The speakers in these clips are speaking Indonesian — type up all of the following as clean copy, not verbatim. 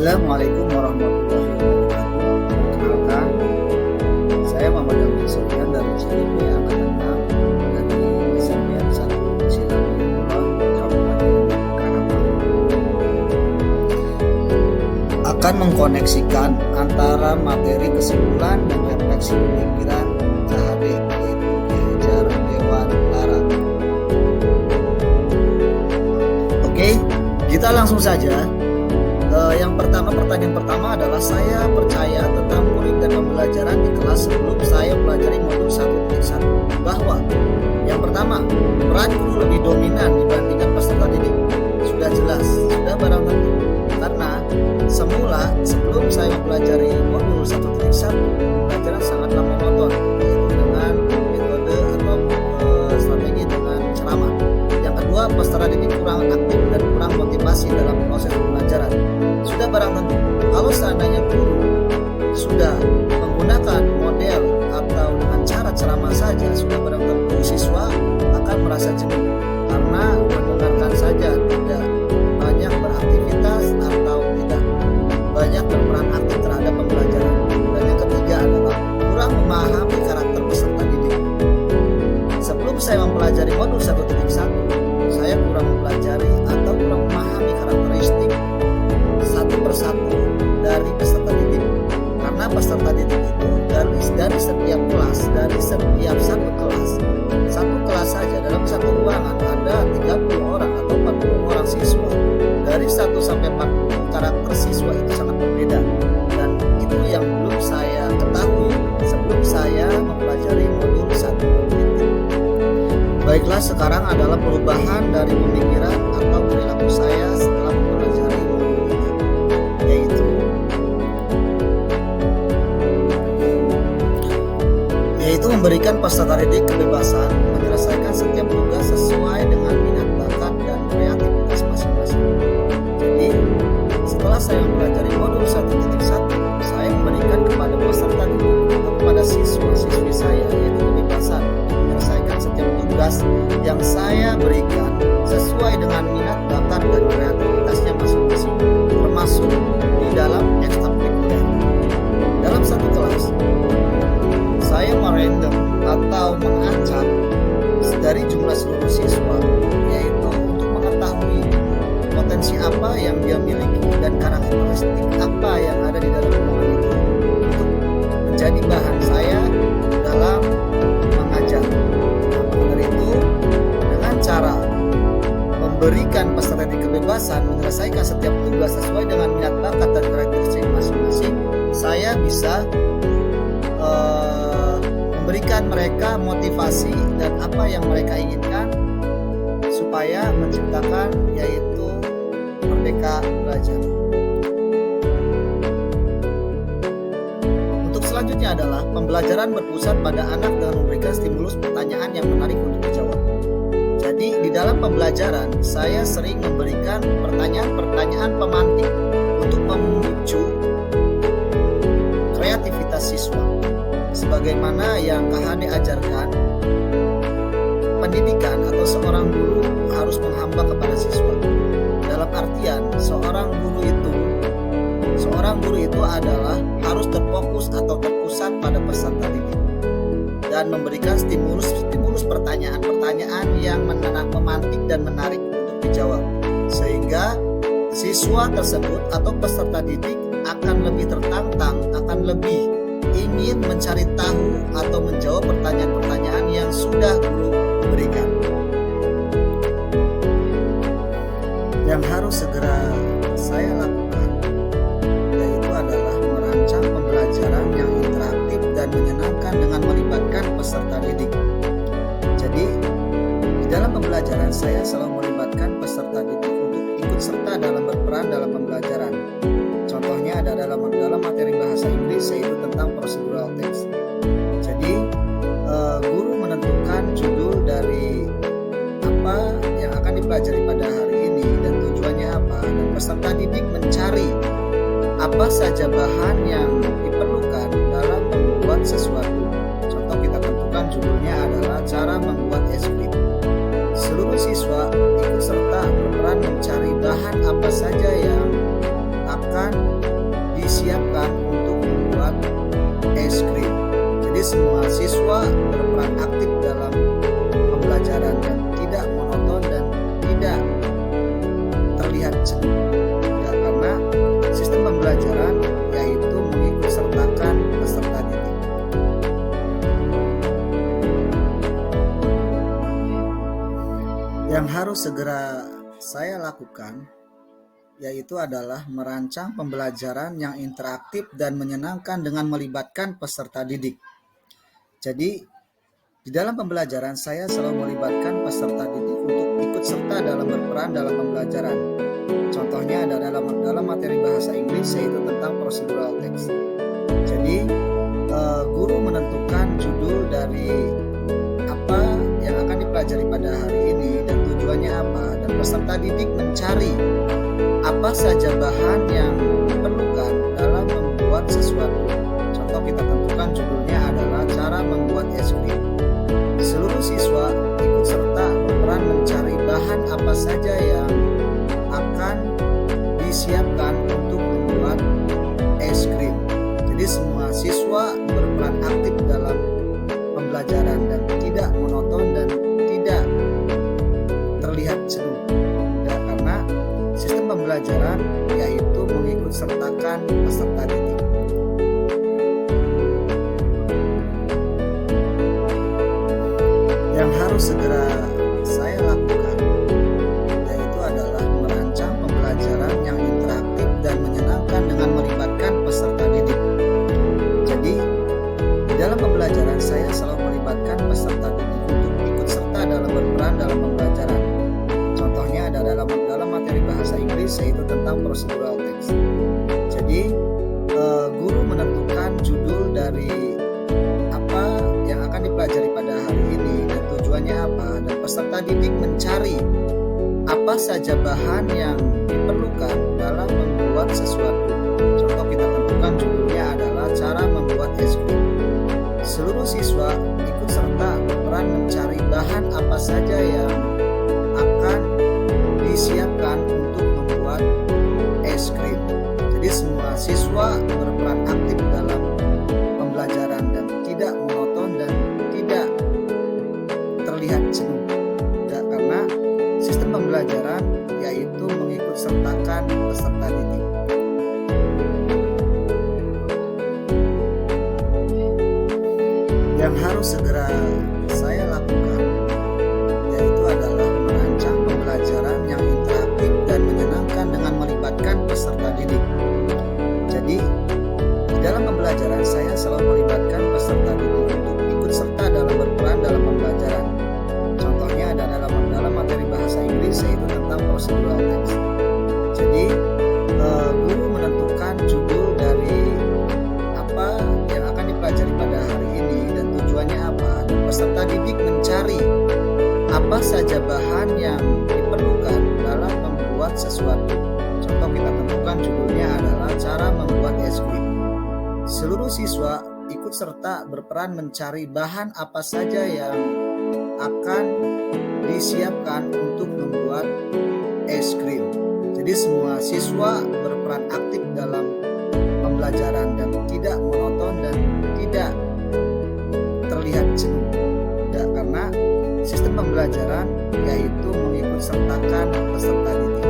Assalamualaikum warahmatullahi wabarakatuh. Perkenalkan, saya Muhammad Abdul Sofyan dari Cilipi Angkatan 6 dari SMPN 1 Cilawi Kulon, Kabupaten Karawang. Akan mengkoneksikan antara materi kesimpulan dan refleksi pemikiran KHD, yaitu Ki Hajar Dewantara. Oke, kita langsung saja. Pertanyaan pertama adalah saya percaya tentang murid dan pembelajaran di kelas sebelum saya pelajari modul 1.1 bahwa yang pertama, peran guru lebih dominan dibandingkan peserta didik. Sudah jelas, sudah barang tentu. Karena semula sebelum saya mempelajari modul 1.1, pelajaran sangatlah monoton, yaitu dengan metode atau strategi dengan ceramah. Yang kedua, peserta didik kurang aktif dan kurang motivasi dalam proses pembelajaran. Sudah barang tentu, kalau seandainya guru sudah menggunakan model atau dengan cara ceramah saja, sudah barang tentu siswa akan merasa jenuh karena mendengarkan saja, tidak banyak beraktivitas atau tidak banyak berperan aktif terhadap pembelajaran. Dan yang ketiga adalah kurang memahami karakter peserta didik. Sebelum saya mempelajari modul 1.1, saya kurang mempelajari atau kurang memahami karakteristik satu persatu dari peserta didik. Karena peserta didik itu dari setiap kelas, dari setiap satu kelas saja dalam satu ruangan ada 30 orang atau 40 orang siswa. Dari 1 sampai 40 karakter siswa itu sangat berbeda, dan itu yang belum saya ketahui sebelum saya mempelajari modul 1. Baiklah, sekarang adalah perubahan dari pemikiran atau perilaku saya setelah mempelajari modul ini, yaitu memberikan peserta didik kebebasan menyelesaikan setiap tugas sesuai dengan minat bakat dan kreativitas masing-masing. Jadi, setelah saya mempelajari modul 1.1, saya memberikan kepada peserta didik atau kepada siswa-siswi saya yaitu kebebasan menyelesaikan setiap tugas yang saya berikan sesuai dengan minat bakat dan kreativitasnya masing-masing, termasuk di dalam ekstrakurikuler. Dalam satu kelas, saya merandom atau mengacak dari jumlah seluruh siswa, yaitu untuk mengetahui potensi apa yang dia miliki dan karakteristik apa yang ada di dalam ruangan itu untuk menjadi bahan saya dalam mengajar. Dari itu, dengan cara memberikan peserta didik kebebasan menyelesaikan setiap tugas sesuai dengan minat bakat dan karakteristik masing-masing, saya bisa memberikan mereka motivasi dan apa yang mereka inginkan supaya menciptakan yaitu merdeka belajar. Untuk selanjutnya adalah pembelajaran berpusat pada anak dengan memberikan stimulus pertanyaan yang menarik untuk dijawab. Jadi di dalam pembelajaran saya sering memberikan pertanyaan-pertanyaan pemantik untuk memicu kreativitas siswa. Sebagaimana yang KHD ajarkan, pendidikan atau seorang guru harus menghamba kepada siswa. Dalam artian seorang guru itu adalah harus terfokus atau terpusat pada peserta didik dan memberikan stimulus pertanyaan-pertanyaan yang memantik dan menarik untuk dijawab, sehingga siswa tersebut atau peserta didik akan lebih tertantang, akan lebih ingin mencari tahu atau menjawab pertanyaan-pertanyaan yang sudah guru berikan. Yang harus segera saya lakukan yaitu adalah merancang pembelajaran yang interaktif dan menyenangkan dengan melibatkan peserta didik. Jadi di dalam pembelajaran saya selalu melibatkan peserta didik untuk ikut serta dalam berperan dalam pembelajaran. Contohnya ada dalam materi bahasa Inggris yaitu tentang procedural text. Jadi guru menentukan judul dari apa yang akan dipelajari pada hari ini dan tujuannya apa, dan peserta didik mencari apa saja bahan yang diperlukan dalam membuat sesuatu. Contoh, kita tentukan judulnya adalah cara membuat es krim. Seluruh siswa ikut serta berperan mencari bahan apa saja yang akan disiapkan untuk membuat es krim. Jadi semua siswa berperan aktif dalam pembelajaran dan tidak monoton dan tidak terlihat jenuh. Ya, karena sistem pembelajaran yaitu mengikut sertakan peserta didik. Yang harus segera saya lakukan yaitu adalah merancang pembelajaran yang interaktif dan menyenangkan dengan melibatkan peserta didik. Jadi, di dalam pembelajaran saya selalu melibatkan peserta didik untuk ikut serta dalam berperan dalam pembelajaran. Contohnya ada dalam materi bahasa Inggris yaitu tentang procedural text. Jadi, guru menentukan judul dari apa yang akan dipelajari pada hari ini dan tujuannya apa, dan peserta didik mencari apa saja bahan yang diperlukan dalam membuat sesuatu. Contoh, kita tentukan judulnya adalah cara membuat es krim. Seluruh siswa ikut serta berperan mencari bahan apa saja yang akan disiapkan untuk membuat es krim. Jadi semua siswa berperan aktif dalam pembelajaran dan tidak monoton dan tidak terlihat jenuh. Karena sistem pembelajaran yaitu mengikut sertakan peserta didik. Yang harus segera saya lakukan yaitu adalah merancang pembelajaran yang interaktif dan menyenangkan dengan melibatkan peserta didik. Jadi, di dalam pembelajaran saya selalu melibatkan peserta didik untuk ikut serta dalam berperan dalam pembelajaran. Contohnya ada dalam materi bahasa Inggris yaitu tentang procedural text. Jadi, guru menentukan judul dari apa yang akan dipelajari pada hari ini dan tujuannya apa, dan peserta didik mencari apa saja bahan yang diperlukan dalam membuat sesuatu. Contoh, kita tentukan judulnya adalah cara membuat es krim. Seluruh siswa ikut serta berperan mencari bahan apa saja yang akan disiapkan untuk membuat es krim. Jadi semua siswa berperan aktif dalam pembelajaran dan tidak monoton dan tidak terlihat jenuh. Karena sistem pembelajaran yaitu mengikut sertakan peserta didik. Yang harus segera saya lakukan yaitu adalah merancang pembelajaran yang interaktif dan menyenangkan dengan melibatkan peserta didik. Jadi, di dalam pembelajaran saya selalu melibatkan peserta didik untuk ikut serta dalam berperan dalam pembelajaran. Contohnya ada dalam materi bahasa Inggris yaitu tentang procedural text. Jadi, guru menentukan judul dari apa yang akan dipelajari pada hari ini dan tujuannya apa, dan peserta didik mencari apa saja bahan yang diperlukan dalam membuat sesuatu. Contoh, kita tentukan judulnya adalah cara membuat es krim. Seluruh siswa ikut serta berperan mencari bahan apa saja yang akan disiapkan untuk membuat es krim. Jadi semua siswa berperan aktif dalam pembelajaran dan tidak monoton dan tidak terlihat jenuh. Karena sistem pembelajaran yaitu mengikut sertakan peserta didik.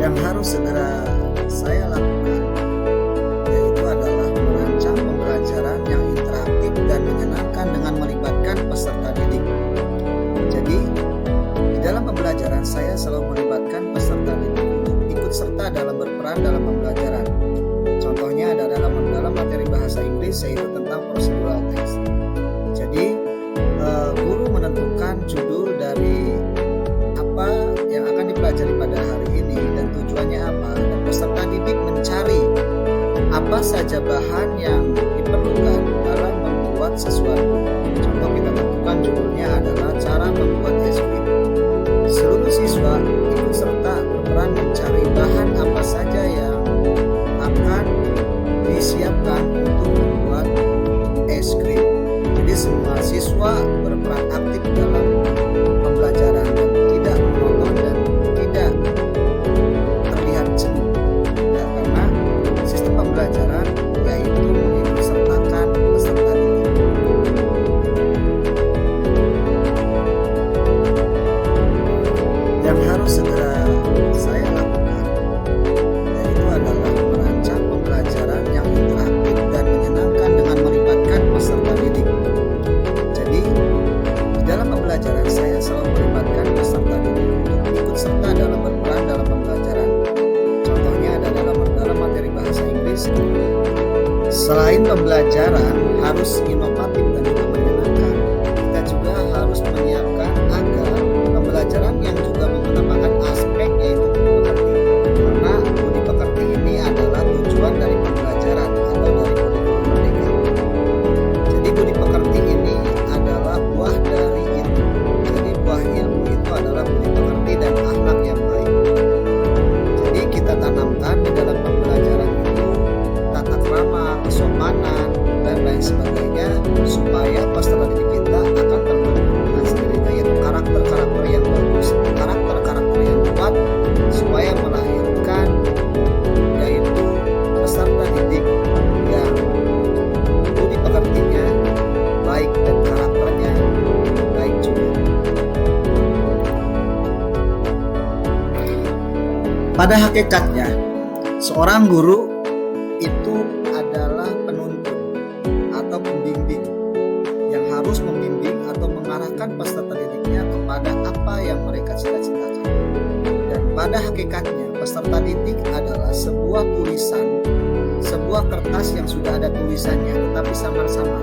Yang harus segera saya lakukan yaitu adalah merancang pembelajaran yang interaktif dan menyenangkan dengan melibatkan peserta didik. Jadi, di dalam pembelajaran saya selalu melibatkan peserta didik untuk ikut serta dalam berperan dalam pembelajaran. Contohnya ada dalam materi bahasa Inggris yaitu tentang procedural text. Jadi, guru menentukan judul dari apa yang akan dipelajari pada hari ini dan tujuannya apa, dan peserta didik mencari apa saja bahan yang diperlukan dalam membuat sesuatu. Contoh, kita tentukan judulnya adalah cara membuat es krim. Seluruh siswa ikut serta berperan mencari bahan apa saja yang akan disiapkan untuk membuat es krim. Jadi semua siswa berperan aktif dalam pembelajaran dan harus inovatif dan juga menyenangkan. Kita juga harus menyiapkan agar pembelajaran yang juga mengedepankan aspek yaitu budi pekerti. Karena budi pekerti ini adalah tujuan dari pembelajaran atau dari kurikulum merdeka. Jadi budi pekerti ini adalah buah dari ilmu. Jadi buah ilmu itu adalah budi pekerti dan akhlak yang baik. Jadi kita tanamkan di dalam pembelajaran itu tata krama, kesopanan, dan lain sebagainya supaya peserta didik kita akan terbentuk dengan sendirinya yaitu karakter-karakter yang bagus, karakter-karakter yang kuat supaya melahirkan yaitu peserta didik yang budi pekertinya baik dan karakternya baik juga. Pada hakikatnya, seorang guru itu adalah penuntun atau pembimbing yang harus membimbing atau mengarahkan peserta didiknya kepada apa yang mereka cita-citakan. Dan pada hakikatnya, peserta didik adalah sebuah tulisan, sebuah kertas yang sudah ada tulisannya tetapi samar-samar.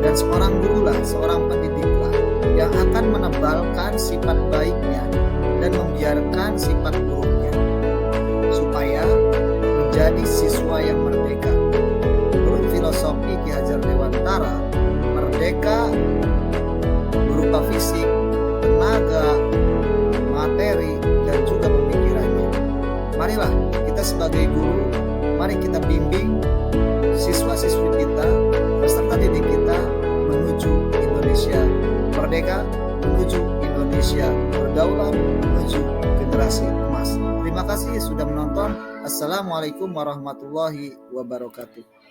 Dan seorang gurulah, seorang pendidiklah yang akan menebalkan sifat baiknya dan membiarkan sifat buruknya supaya menjadi siswa yang merdeka. Menurut filosofi Ki Hajar Dewantara, merdeka berupa fisik, tenaga, materi, dan juga pemikirannya. Marilah kita sebagai guru, mari kita bimbing siswa-siswi kita, peserta didik kita menuju Indonesia merdeka, menuju Indonesia berdaulat, menuju generasi emas. Terima kasih sudah menonton. Assalamualaikum warahmatullahi wabarakatuh.